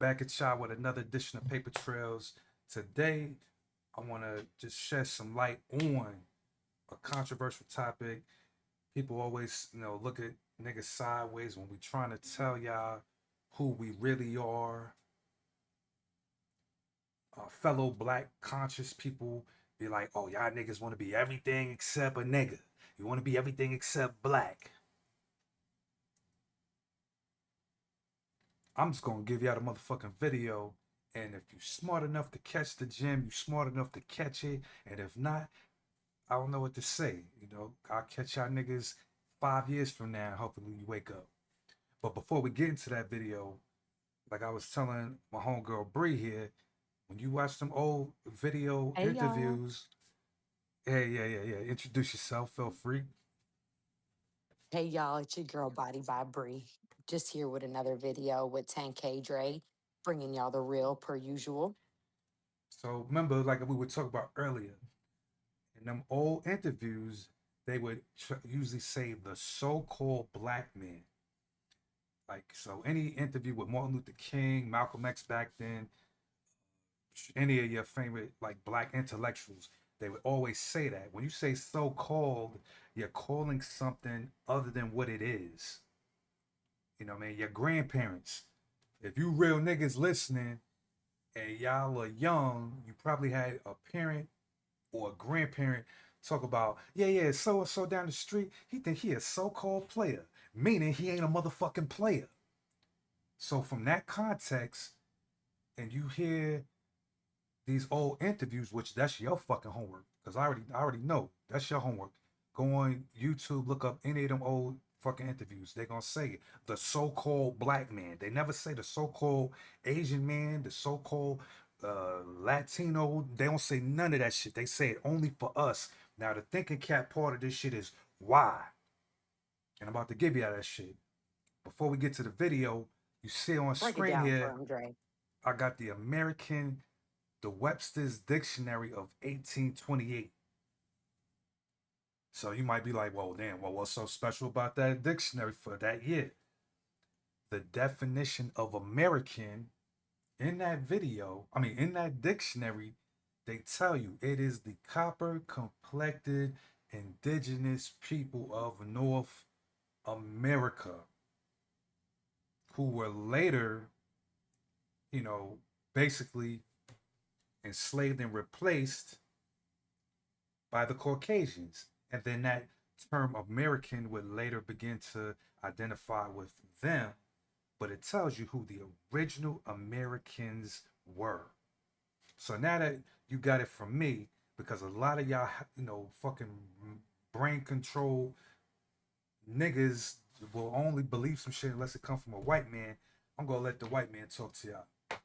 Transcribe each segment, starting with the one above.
Back at y'all with another edition of Paper Trails. Today, I want to just shed some light on a controversial topic. People always, look at niggas sideways when we trying to tell y'all who we really are. Fellow black conscious people be like, oh, y'all niggas want to be everything except a nigga. You want to be everything except black. I'm just gonna give y'all the motherfucking video. And if you smart enough to catch the gem, you smart enough to catch it. And if not, I don't know what to say. I'll catch y'all niggas 5 years from now. Hopefully you wake up. But before we get into that video, like I was telling my homegirl Bree here, when you watch some old video Hey y'all. interviews, hey, yeah. Introduce yourself. Feel free. Hey y'all, it's your girl Body by Bree. Just here with another video with 10K Dre, bringing y'all the real per usual. So remember, like we were talking about earlier, in them old interviews, they would usually say the so-called black man. Like, so any interview with Martin Luther King, Malcolm X back then, any of your favorite like black intellectuals, they would always say that. When you say so-called, you're calling something other than what it is. You know what I mean? Your grandparents. If you real niggas listening and y'all are young, you probably had a parent or a grandparent talk about, yeah, so and so down the street, he think he a so-called player, meaning he ain't a motherfucking player. So from that context, and you hear these old interviews, which that's your fucking homework, because I already know that's your homework. Go on YouTube, look up any of them old fucking interviews. They're gonna say the so-called black man. They never say the so-called Asian man, the so-called Latino. They don't say none of that shit. They say it only for us. Now the thinking cap part of this shit is why. And I'm about to give you that shit. Before we get to the video, you see on Break it screen down for here, him, Dre. I got the Webster's Dictionary of 1828. So you might be like, well, damn, well, what's so special about that dictionary for that year? The definition of American in that video, in that dictionary, they tell you it is the copper complected indigenous people of North America who were later, you know, basically enslaved and replaced by the Caucasians. And then that term American would later begin to identify with them, but it tells you who the original Americans were. So now that you got it from me, because a lot of y'all, fucking brain control niggas will only believe some shit unless it comes from a white man. I'm gonna let the white man talk to y'all.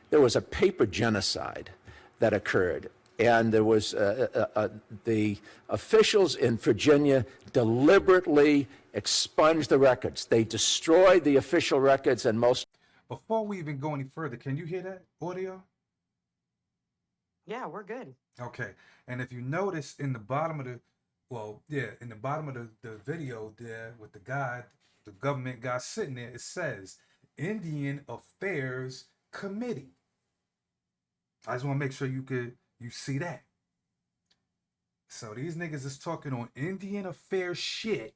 There was a paper genocide that occurred, and there was the officials in Virginia deliberately expunged the records. They destroyed the official records, and most. Before we even go any further, can you hear that audio? Yeah, we're good. Okay. And if you notice in the bottom of the, well, yeah, in the bottom of the video there with the guy, the government guy sitting there, it says Indian Affairs Committee. I just want to make sure you see that. So these niggas is talking on Indian Affairs shit,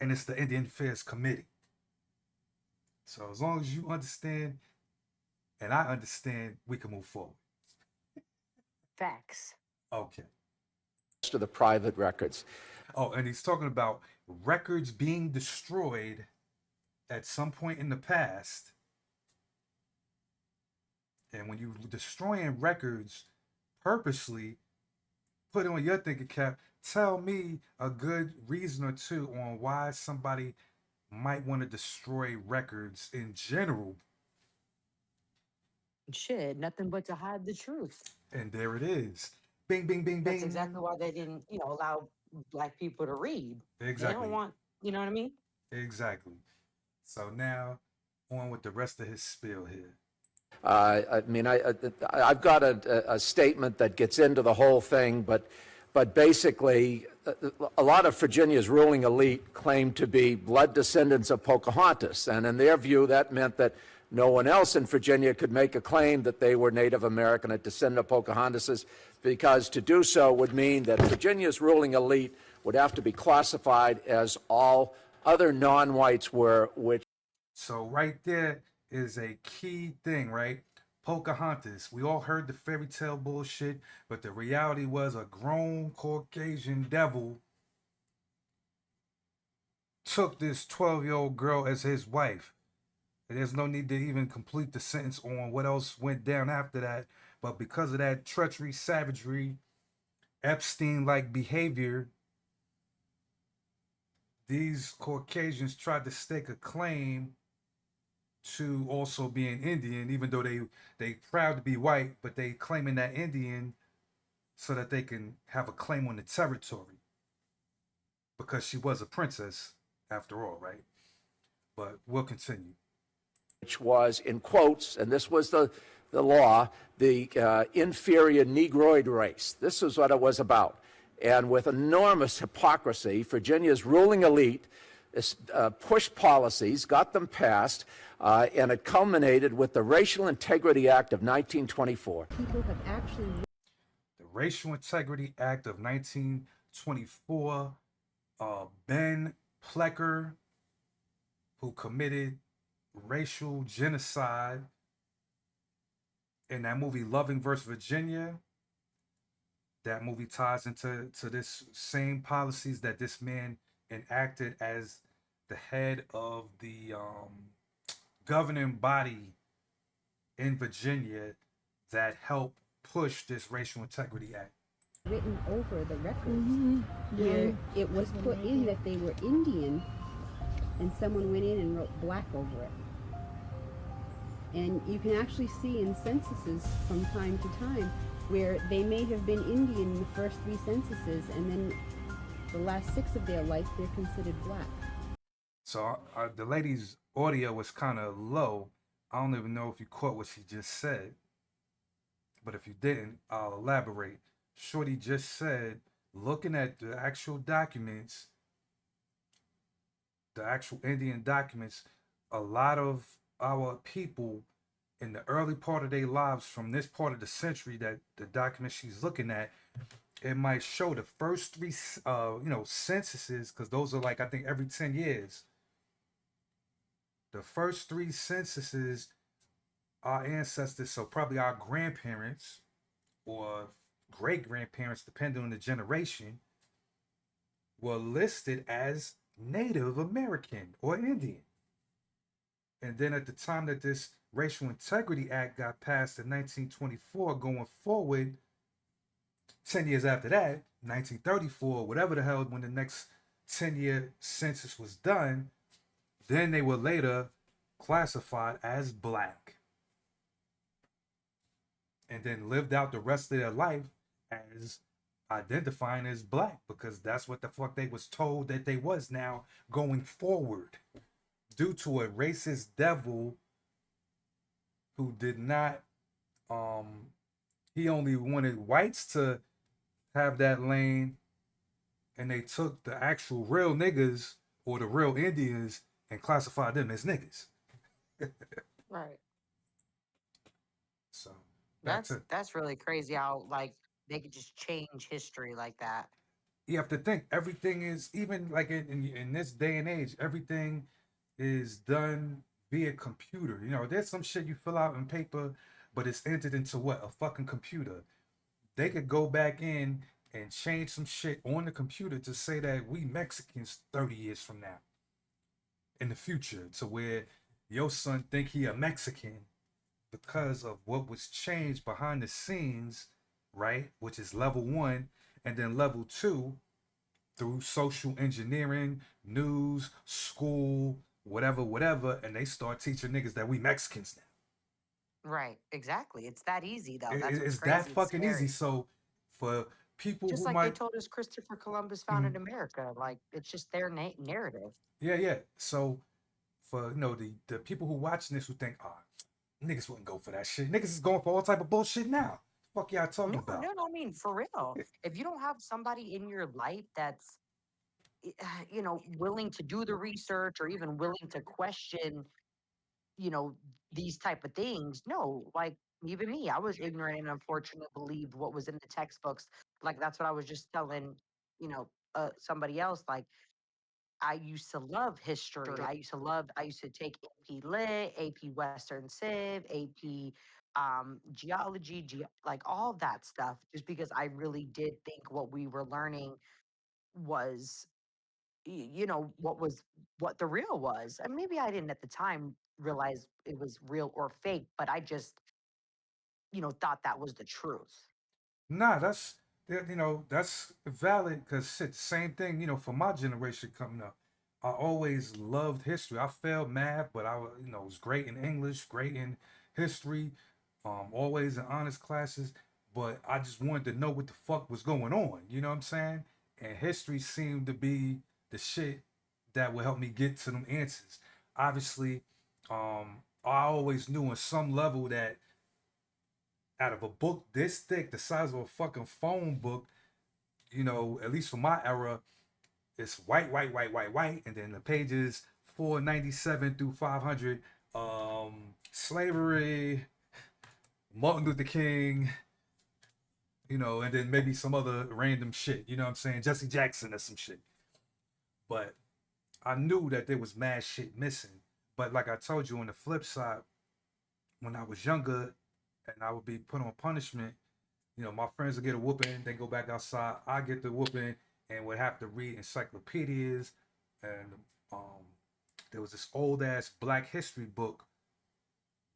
and it's the Indian Affairs Committee. So as long as you understand and I understand, we can move forward. Facts. Okay. Of the private records. Oh, and he's talking about records being destroyed at some point in the past. And when you destroying records purposely, put it on your thinking cap, tell me a good reason or two on why somebody might want to destroy records in general. Shit, nothing but to hide the truth. And there it is. Bing, bing, bing, That's exactly bing. why they didn't, allow black people to read. They don't Exactly. want, you know what I mean? Exactly. So now on with the rest of his spiel here. I've got a statement that gets into the whole thing, but but basically, a lot of Virginia's ruling elite claimed to be blood descendants of Pocahontas, and in their view, that meant that no one else in Virginia could make a claim that they were Native American, a descendant of Pocahontas, because to do so would mean that Virginia's ruling elite would have to be classified as all other non-whites were, which... So right there is a key thing, right? Pocahontas. We all heard the fairy tale bullshit, but the reality was a grown Caucasian devil took this 12-year-old girl as his wife. There's no need to even complete the sentence on what else went down after that. But because of that treachery, savagery, Epstein-like behavior, these Caucasians tried to stake a claim to also being Indian, even though they proud to be white, but they claiming that Indian so that they can have a claim on the territory because she was a princess after all, right? But we'll continue. Which was, in quotes, and this was the law, the inferior Negroid race. This is what it was about. And with enormous hypocrisy, Virginia's ruling elite pushed policies, got them passed, and it culminated with the Racial Integrity Act of 1924. People have actually... The Racial Integrity Act of 1924, Ben Plecker, who committed racial genocide in that movie Loving vs. Virginia. That movie ties into this same policies that this man enacted as the head of the governing body in Virginia that helped push this Racial Integrity Act. Written over the records where it was put in that they were Indian, and someone went in and wrote black over it. And you can actually see in censuses from time to time where they may have been Indian in the first 3 censuses, and then the last 6 of their life they're considered black. So the lady's audio was kind of low. I don't even know if you caught what she just said. But if you didn't, I'll elaborate. Shorty just said, looking at the actual documents, the actual Indian documents, a lot of our people in the early part of their lives from this part of the century that the document she's looking at, it might show the first 3 censuses, because those are like, I think, every 10 years. The first 3 censuses, our ancestors, so probably our grandparents or great-grandparents, depending on the generation, were listed as Native American or Indian. And then at the time that this Racial Integrity Act got passed in 1924, going forward, 10 years after that, 1934, whatever the hell, when the next 10-year census was done, then they were later classified as black. And then lived out the rest of their life as identifying as black, because that's what the fuck they was told that they was now going forward, due to a racist devil who did not he only wanted whites to have that lane, and they took the actual real niggas or the real Indians and classified them as niggas. Right. So back to, That's really crazy how like they could just change history like that. you have to think everything is, even like in this day and age, everything is done via computer. You know, there's some shit you fill out in paper, but it's entered into what? A fucking computer. They could go back in and change some shit on the computer to say that we Mexicans 30 years from now in the future, to where your son think he a Mexican because of what was changed behind the scenes, right? Which is level 1. And then level 2, through social engineering, news, school, whatever, and they start teaching niggas that we Mexicans now. Right. Exactly. It's that easy though. It- That's what's it's crazy. that It's fucking easy. scary. So for people Just who like they might, told us Christopher Columbus Mhm. founded America. Like it's just their narrative. yeah. So for the people who watching this who think, niggas wouldn't go for that shit. Niggas is going for all type of bullshit now. Fuck y'all talking No, about? no, no. I mean, for real. If you don't have somebody in your life that's, willing to do the research or even willing to question, you know, these type of things, no, like even me, I was ignorant and unfortunate, believed what was in the textbooks. Like that's what I was just telling, somebody else. Like I used to love history. I used to take AP Lit, AP Western Civ, AP geology, like all that stuff, just because I really did think what we were learning was, what the real was. And maybe I didn't at the time realize it was real or fake, but I just, thought that was the truth. Nah, that's valid because shit, same thing, for my generation coming up. I always loved history. I failed math, but was great in English, great in history, always in honest classes. But I just wanted to know what the fuck was going on. You know what I'm saying? And history seemed to be the shit that would help me get to them answers. Obviously, I always knew on some level that out of a book this thick, the size of a fucking phone book, at least for my era, it's white, white, white, white, white, and then the pages 497 through 500, slavery, Martin Luther King, and then maybe some other random shit, you know what I'm saying? Jesse Jackson or some shit. But I knew that there was mad shit missing. But like I told you on the flip side, when I was younger and I would be put on punishment, my friends would get a whooping, they go back outside, I get the whooping, and would have to read encyclopedias. And um, there was this old ass Black history book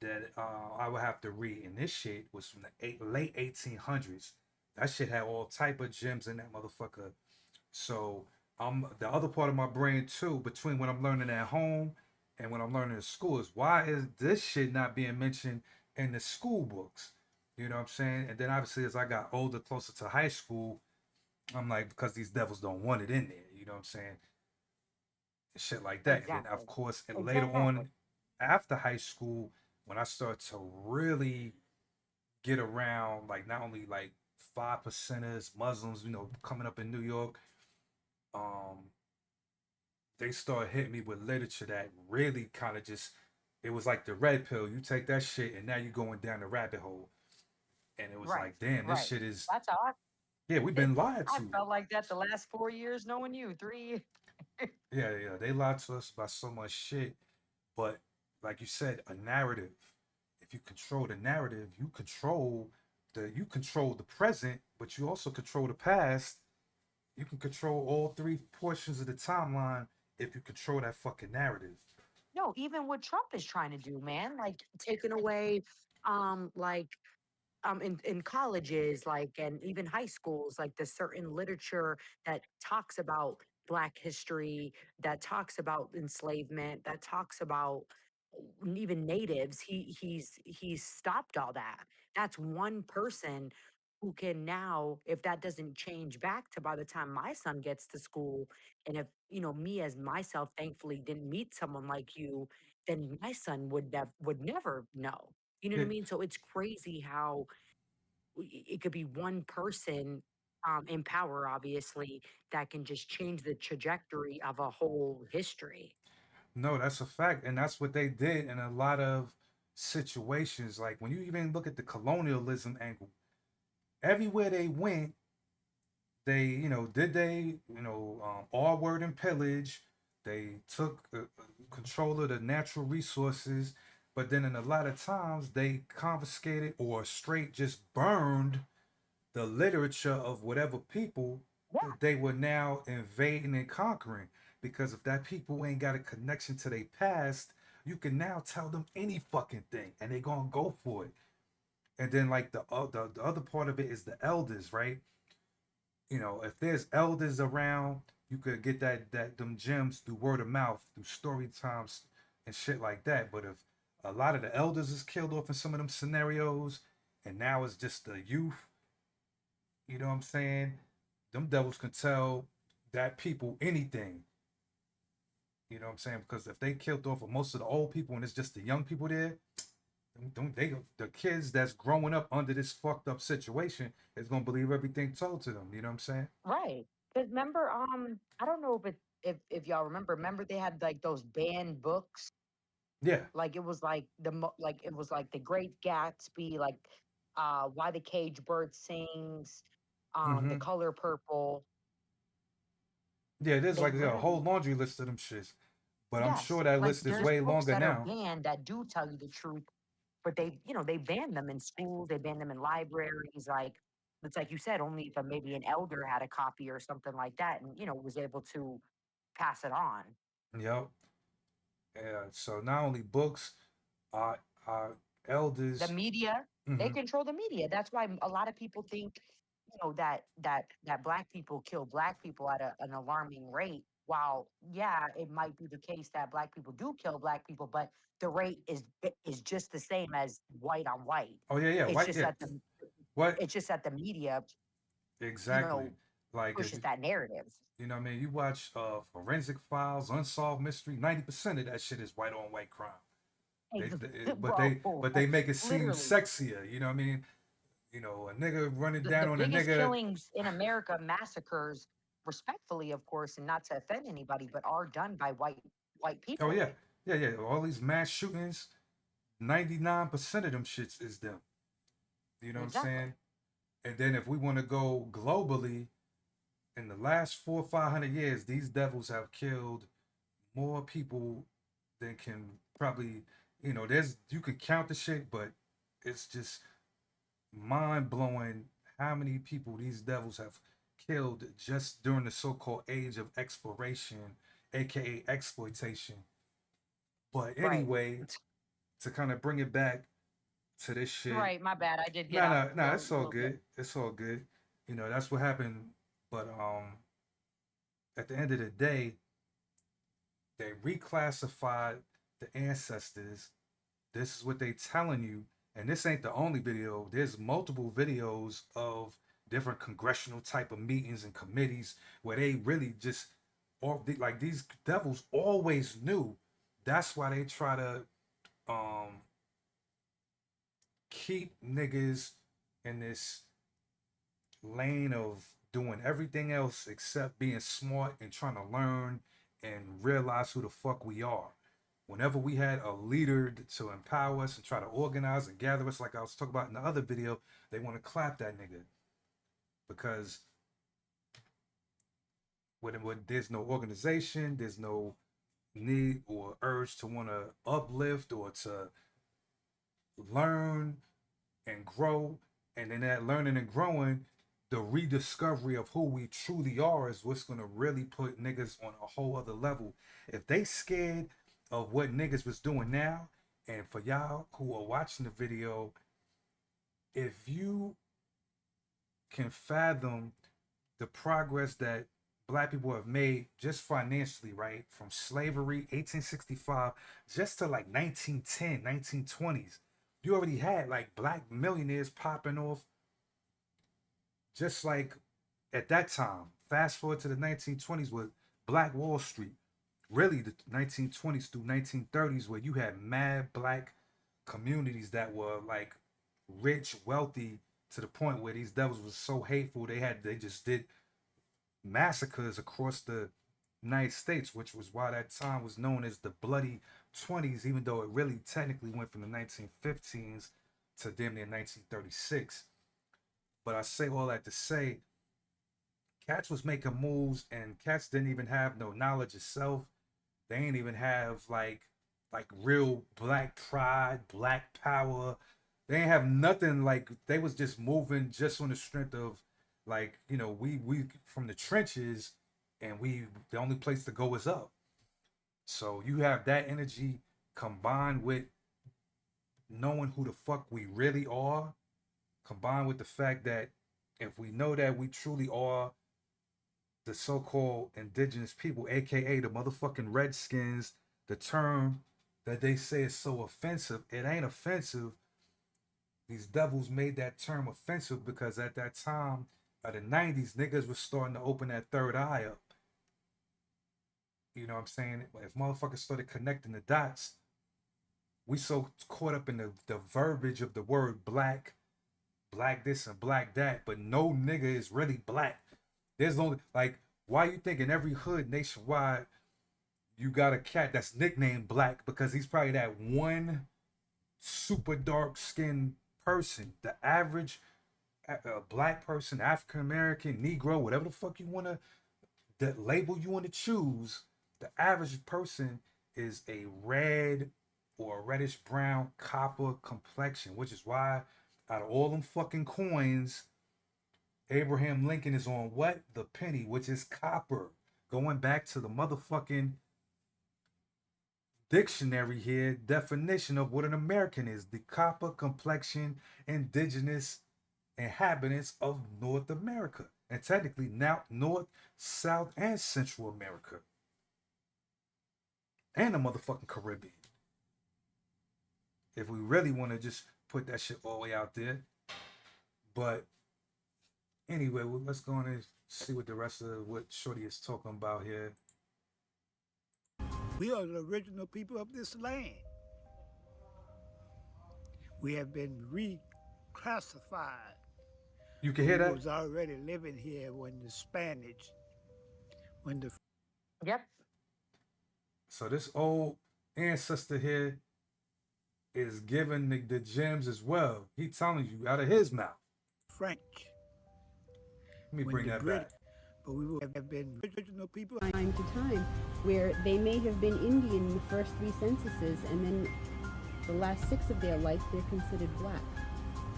that I would have to read, and this shit was from the late 1800s. That shit had all type of gems in that motherfucker. So the other part of my brain too, between when I'm learning at home and when I'm learning in school, is why is this shit not being mentioned in the school books? You know what I'm saying? And then obviously as I got older, closer to high school, I'm like, because these devils don't want it in there, you know what I'm saying? And shit like that. And then of Exactly. course, and later Exactly. on after high school, when I start to really get around like not only like 5 percenters, Muslims, coming up in New York, um, they started hitting me with literature that really kind of just, it was like the red pill. You take that shit and now you're going down the rabbit hole. And it was Right. like, damn, this Right. shit is, That's how yeah, we've been lied I to. felt like that the last 4 years knowing you, 3 years. Yeah, yeah, they lied to us about so much shit. But like you said, a narrative. If you control the narrative, you control the present, but you also control the past. You can control all three portions of the timeline if you control that fucking narrative. No, even what Trump is trying to do, man, like taking away, like in colleges, like, and even high schools, like the certain literature that talks about Black history, that talks about enslavement, that talks about even natives. He's stopped all that. That's one person who can now, if that doesn't change back to by the time my son gets to school, and if me as myself thankfully didn't meet someone like you, then my son would never know. You know what I Yeah, mean? So it's crazy how it could be one person in power, obviously, that can just change the trajectory of a whole history. no, that's a fact, and that's what they did in a lot of situations. Like when you even look at the colonialism angle, everywhere they went, they, all word and pillage. They took control of the natural resources, but then in a lot of times they confiscated or straight just burned the literature of whatever people Yeah. that they were now invading and conquering. Because if that people ain't got a connection to their past, you can now tell them any fucking thing and they gonna go for it. And then like the other part of it is the elders, right? If there's elders around, you could get that them gems through word of mouth, through story times and shit like that. But if a lot of the elders is killed off in some of them scenarios, and now it's just the youth, you know what I'm saying? Them devils can tell that people anything. You know what I'm saying? Because if they killed off of most of the old people and it's just the young people there, don't they the kids that's growing up under this fucked up situation is gonna believe everything told to them. You know what I'm saying? Right. Because remember, I don't know if y'all remember they had like those banned books. Yeah. Like it was like like it was like The Great Gatsby, like Why the Cage Bird Sings, The Mm-hmm. Color Purple. Yeah, there's They like a whole literally, laundry list of them shits. But I'm yes, sure that like list is there's way books longer that are now. banned that do tell you the truth, but they ban them in schools, they ban them in libraries. Like it's like you said, only if maybe an elder had a copy or something like that, and was able to pass it on. Yep. Yeah. So not only books, our The elders. media, they Mm-hmm. control the media. That's why a lot of people think, that black people kill black people at an alarming rate. While yeah, it might be the case that black people do kill black people, but the rate is just the same as white on white. Oh yeah, yeah. It's White. just Yeah. that What the media, you exactly? know, Like if pushes that narrative. you know, what I mean, you watch Forensic Files, Unsolved Mystery. 90% of that shit is white on white crime. But Bro, they make it seem literally. sexier. You know what I mean? You know, a nigga running The down on a biggest nigga. killings in America, massacres, respectfully, of course, and not to offend anybody, but are done by white Oh people. yeah, yeah, yeah. All these mass shootings, 99% of them shits is them. You know what I'm Exactly. saying? And then if we want to go globally, in the last 400 or 500 years, these devils have killed more people than can probably, there's you can count the shit, but it's just mind blowing how many people these devils have killed just during the so-called age of exploration, aka exploitation. But Right. anyway, to kind of bring it back to this shit, Right. My bad. I did get no, off no, a no, it's all little bit. good. It's all good. That's what happened. But at the end of the day, they reclassified the ancestors. This is what they telling you, and this ain't the only video. There's multiple videos of different congressional type of meetings and committees where they really just, or like these devils always knew. That's why they try to um keep niggas in this lane of doing everything else except being smart and trying to learn and realize who the fuck we are. Whenever we had a leader to empower us and try to organize and gather us, like I was talking about in the other video, they want to clap that nigga because when there's no organization, there's no need or urge to want to uplift or to learn and grow. And in that learning and growing, the rediscovery of who we truly are is what's gonna really put niggas on a whole other level. If they scared of what niggas was doing now, and for y'all who are watching the video, if you can fathom the progress that black people have made just financially, right? From slavery, 1865, just to like 1910, 1920s. You already had like black millionaires popping off just like at that time. Fast forward to the 1920s with Black Wall Street. Really, the 1920s through 1930s, where you had mad black communities that were like rich, wealthy, to the point where these devils was so hateful they just did massacres across the United States, which was why that time was known as the Bloody 20s, even though it really technically went from the 1915s to damn near 1936. But I say all that to say, Cats was making moves, and Cats didn't even have no knowledge of self. They ain't even have like real black pride, black power. They ain't have nothing. Like they was just moving just on the strength of like we from the trenches, and we the only place to go is up. So you have that energy combined with knowing who the fuck we really are, combined with the fact that if we know that we truly are the so-called indigenous people, aka the motherfucking redskins, the term that they say is so offensive, it ain't offensive. These devils made that term offensive because at that time of the 90s, niggas was starting to open that third eye up. You know what I'm saying? If motherfuckers started connecting the dots, we so caught up in the verbiage of the word black, black this and black that, but no nigga is really black. There's only like, why you think in every hood nationwide you got a cat that's nicknamed Black? Because he's probably that one super dark skinned person. The average black person, African American, Negro, whatever the fuck you want to, the label you want to choose, the average person is a red or a reddish brown copper complexion, which is why out of all them fucking coins, Abraham Lincoln is on what? The penny, which is copper. Going back to the motherfucking dictionary here, definition of what an American is: the copper complexion indigenous inhabitants of North America. And technically now North, South, and Central America. And the motherfucking Caribbean. If we really want to just put that shit all the way out there. But anyway, well, let's go on and see what the rest of what Shorty is talking about here. We are the original people of this land. We have been reclassified. You can hear We that? was already living here when the Spanish, when the Yep. So this old ancestor here is giving the gems as well. He telling you out of his mouth. French, Let me when bring the that British, back. but we have been original people. Time to time, where they may have been Indian in the first 3 censuses, and then the last 6 of their life they're considered black.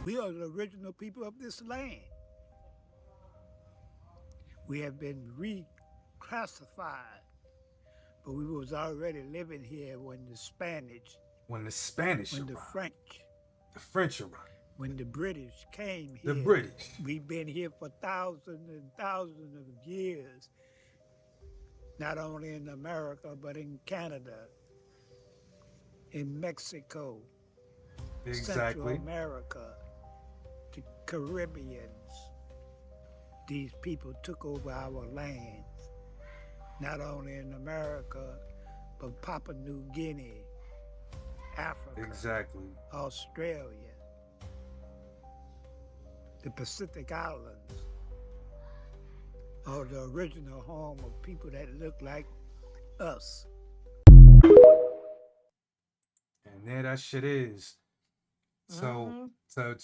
We are the original people of this land. We have been reclassified, but we was already living here when the Spanish, When the Spanish when the arrived, French, the French arrived, when the British came here. the British. We've been here for thousands and thousands of years, not only in America, but in Canada, in Mexico, Central Exactly. America, the Caribbeans. These people took over our lands, not only in America, but Papua New Guinea, Africa, Exactly. Australia, the Pacific Islands, are the original home of people that look like us. And there that shit is. So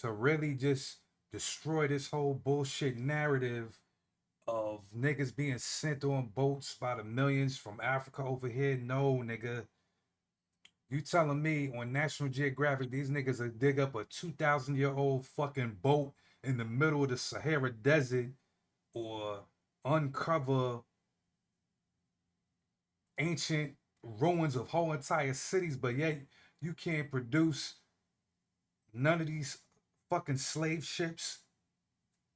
to really just destroy this whole bullshit narrative of niggas being sent on boats by the millions from Africa over here, no nigga. You telling me on National Geographic these niggas will dig up a 2,000-year-old fucking boat in the middle of the Sahara Desert or uncover ancient ruins of whole entire cities, but yet you can't produce none of these fucking slave ships?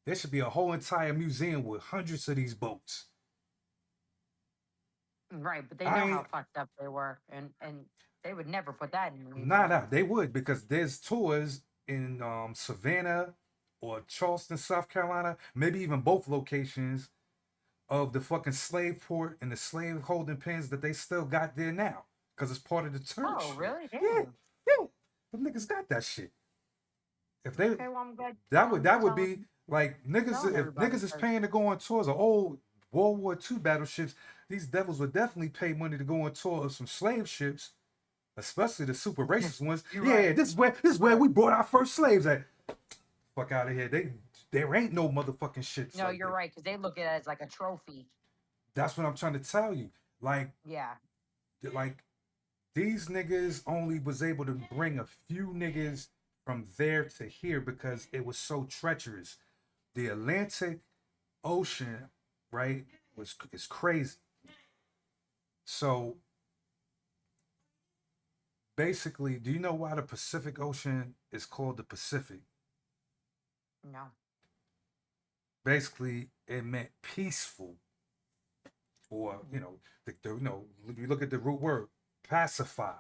There should be a whole entire museum with hundreds of these boats. Right, but they know how fucked up they were, and they would never put that in the museum. Nah, they would, because there's tours in Savannah or Charleston, South Carolina, maybe even both locations, of the fucking slave port and the slave holding pens that they still got there now, because it's part of the church. Oh, really? Yeah, yeah. The niggas got that shit. If they, Okay, well, I'm glad. that would telling- be like niggas. telling If everybody, niggas is because- paying to go on tours of old World War II battleships, these devils would definitely pay money to go on tour of some slave ships, especially the super racist ones. You're Yeah, right. this is where we brought our first slaves at. Fuck out of here. There ain't no motherfucking ships. No, like you're that. right, because they look at it as like a trophy. That's what I'm trying to tell you. Like Yeah. these niggas only was able to bring a few niggas from there to here because it was so treacherous. The Atlantic Ocean, right, is crazy. So basically, do you know why the Pacific Ocean is called the Pacific? No. Basically, it meant peaceful, or you look at the root word, pacify,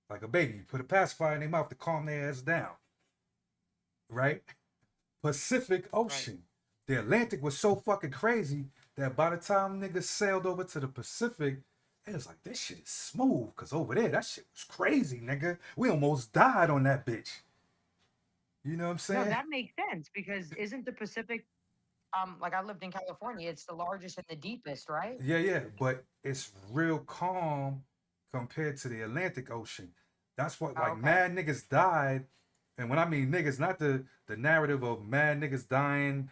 like a baby. You put a pacifier in their mouth to calm their ass down, right? Pacific Ocean. The Atlantic was so fucking crazy that by the time niggas sailed over to the Pacific It was like, this shit is smooth, because over there, that shit was crazy, nigga. We almost died on that bitch. You know what I'm No, saying? that makes sense because isn't the Pacific like I lived in California, it's the largest and the deepest, right? Yeah, yeah, but it's real calm compared to the Atlantic Ocean. That's what, Oh, like, okay. mad niggas died. And when I mean niggas, not the narrative of mad niggas dying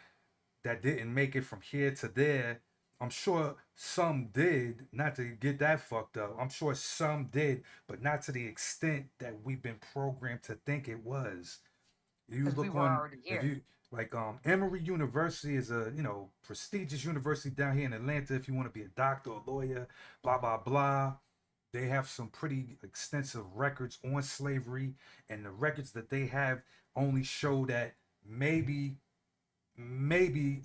that didn't make it from here to there. I'm sure some did, not to get that fucked up. I'm sure some did, but not to the extent that we've been programmed to think it was. You Because we look were on, already if here. you like, Emory University is a, prestigious university down here in Atlanta. If you want to be a doctor or lawyer, blah blah blah. They have some pretty extensive records on slavery, and the records that they have only show that maybe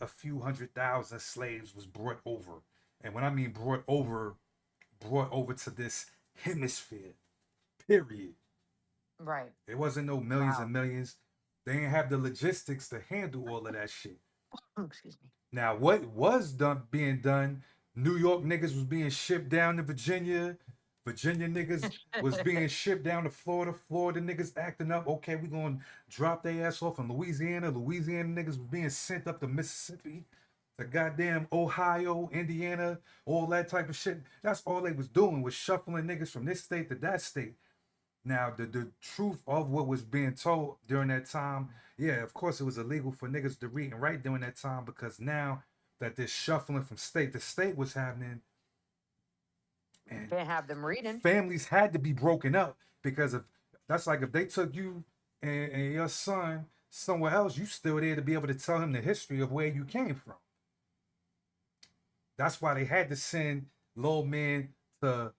a few 100,000 slaves was brought over. And when I mean brought over to this hemisphere, period. Right. It wasn't no millions Wow. and millions. They didn't have the logistics to handle all of that shit. Excuse me. Now, what was done being done? New York niggas was being shipped down to Virginia. Virginia niggas was being shipped down to Florida. Florida niggas acting up. Okay, we gonna drop their ass off in Louisiana. Louisiana niggas was being sent up to Mississippi, to goddamn Ohio, Indiana, all that type of shit. That's all they was doing was shuffling niggas from this state to that state. Now, the truth of what was being told during that time, yeah, of course it was illegal for niggas to read and write during that time, because now that this shuffling from state to state was happening, and Can't have them reading. families had to be broken up, because if that's like if they took you and your son somewhere else, you still there to be able to tell him the history of where you came from. That's why they had to send little man to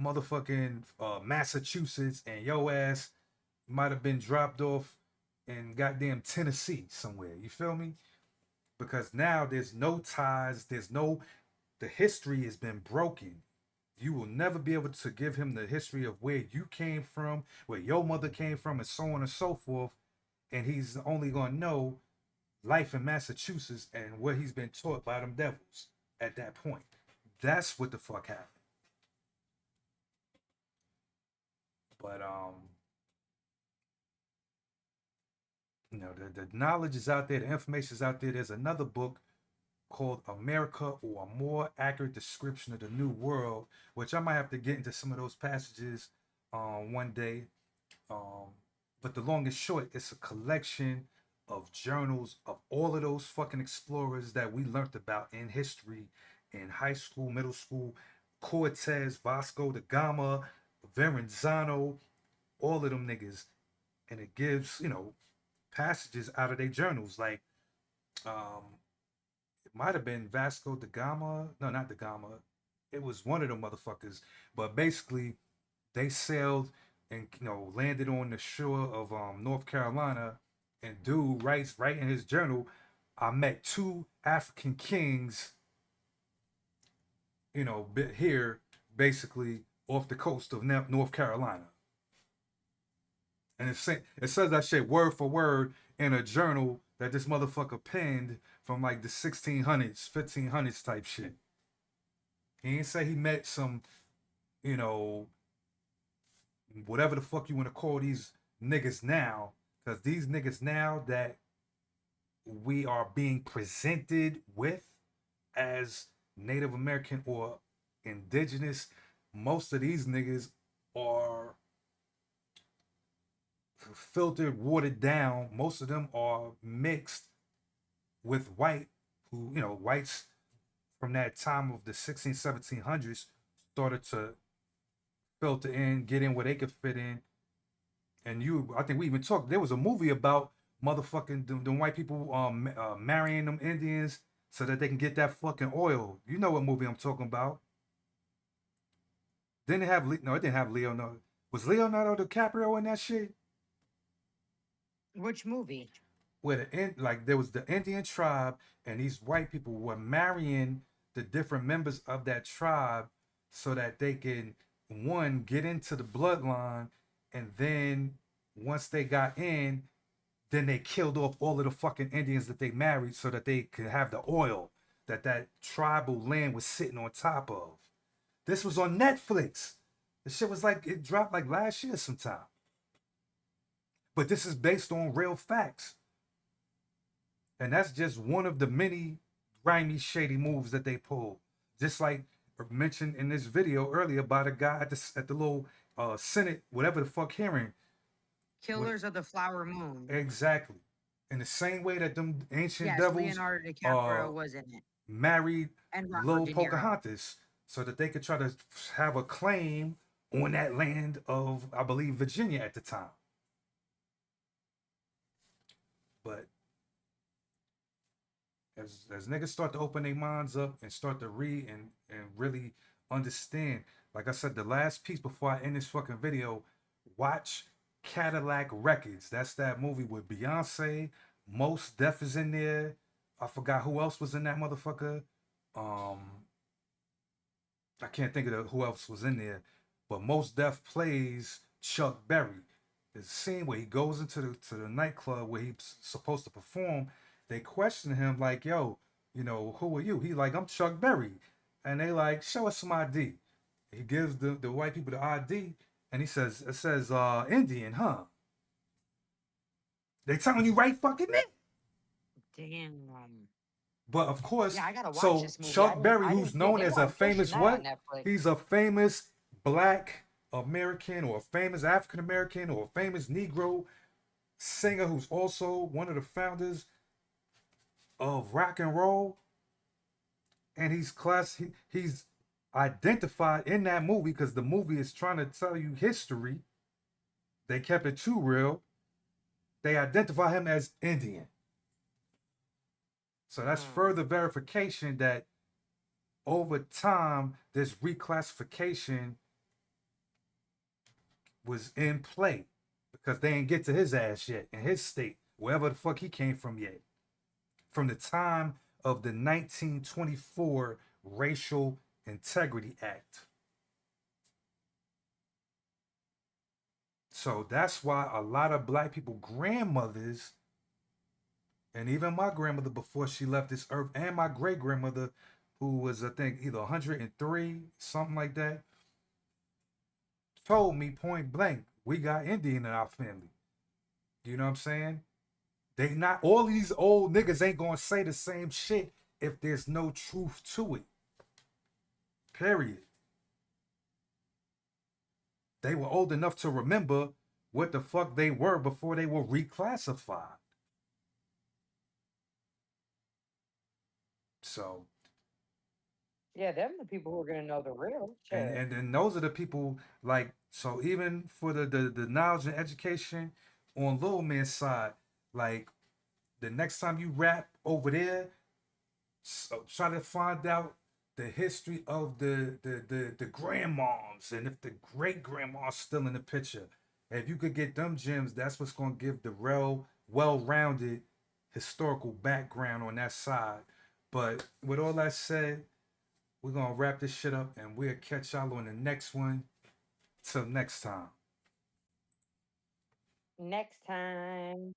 motherfucking Massachusetts, and yo ass might have been dropped off in goddamn Tennessee somewhere. You feel me? Because now there's no ties, the history has been broken. You will never be able to give him the history of where you came from, where your mother came from, and so on and so forth. And he's only gonna know life in Massachusetts and what he's been taught by them devils at that point. That's what the fuck happened. But the knowledge is out there, the information is out there. There's another book called America, or a More Accurate Description of the New World, which I might have to get into some of those passages one day. Um, but the long and short, it's a collection of journals of all of those fucking explorers that we learned about in history in high school, middle school. Cortez, Vasco da Gama, Verrazano, all of them niggas. And it gives, passages out of their journals. Like, um, it might have been Vasco da Gama. No, not da Gama. It was one of them motherfuckers. But basically, they sailed and landed on the shore of North Carolina. And dude writes right in his journal, I met two African kings, bit here, basically off the coast of North Carolina. And it says that shit word for word in a journal that this motherfucker penned from like the 1600s, 1500s type shit. He ain't say he met some, you know, whatever the fuck you want to call these niggas now. Because these niggas now that we are being presented with as Native American or indigenous, most of these niggas are filtered, watered down. Most of them are mixed with white, who, whites from that time of the 16, 1700s started to filter in, get in where they could fit in. And I think we even talked, there was a movie about motherfucking them white people marrying them Indians so that they can get that fucking oil. You know what movie I'm talking about. Didn't it have, no, it didn't have Leonardo. Was Leonardo DiCaprio in that shit? Which movie? Where like there was the Indian tribe, and these white people were marrying the different members of that tribe so that they can, one, get into the bloodline, and then once they got in, then they killed off all of the fucking Indians that they married so that they could have the oil that tribal land was sitting on top of. This was on Netflix. The shit was like it dropped like last year sometime. But this is based on real facts. And that's just one of the many grimy, shady moves that they pull. Just like mentioned in this video earlier by the guy at the little Senate, whatever the fuck hearing. Killers of the Flower Moon. Exactly. In the same way that them ancient Yes, devils Leonardo DiCaprio was in it. married And Robert little De Niro. Pocahontas so that they could try to have a claim on that land of, I believe, Virginia at the time. But as niggas start to open their minds up and start to read and really understand, like I said, the last piece before I end this fucking video, watch Cadillac Records. That's that movie with Beyonce. Most Def is in there. I forgot who else was in that motherfucker. I can't think of who else was in there, but Most Def plays Chuck Berry. There's a scene where he goes into the nightclub where he's supposed to perform. They question him like, "Yo, you know, who are you?" He like, "I'm Chuck Berry," and they like, "Show us some ID." He gives the white people the ID, and he says, "It says Indian, huh?" They telling you right fucking there. Damn. But of course, Yeah, I gotta watch so this movie. Chuck Berry, I who's didn't known they as a weren't pushing famous that what? on Netflix. He's a famous black American or a famous African American or a famous Negro singer who's also one of the founders of rock and roll. And he's identified in that movie because the movie is trying to tell you history. They kept it too real. They identify him as Indian. So that's further verification that over time, this reclassification was in play because they ain't get to his ass yet in his state, wherever the fuck he came from yet. From the time of the 1924 Racial Integrity Act. So that's why a lot of black people, grandmothers, and even my grandmother before she left this earth, and my great grandmother, who was, I think, either 103, something like that, told me point blank, we got Indian in our family. You know what I'm saying? They not all these old niggas ain't gonna say the same shit if there's no truth to it. Period. They were old enough to remember what the fuck they were before they were reclassified. So Yeah, them the people who are gonna know the real shit. and then those are the people like so even for the knowledge and education on little man's side, like the next time you rap over there, so try to find out the history of the grandmoms and if the great grandma's still in the picture. If you could get them gems, that's what's gonna give the real well-rounded historical background on that side. But with all that said, we're gonna wrap this shit up and we'll catch y'all on the next one. Till next time. Next time.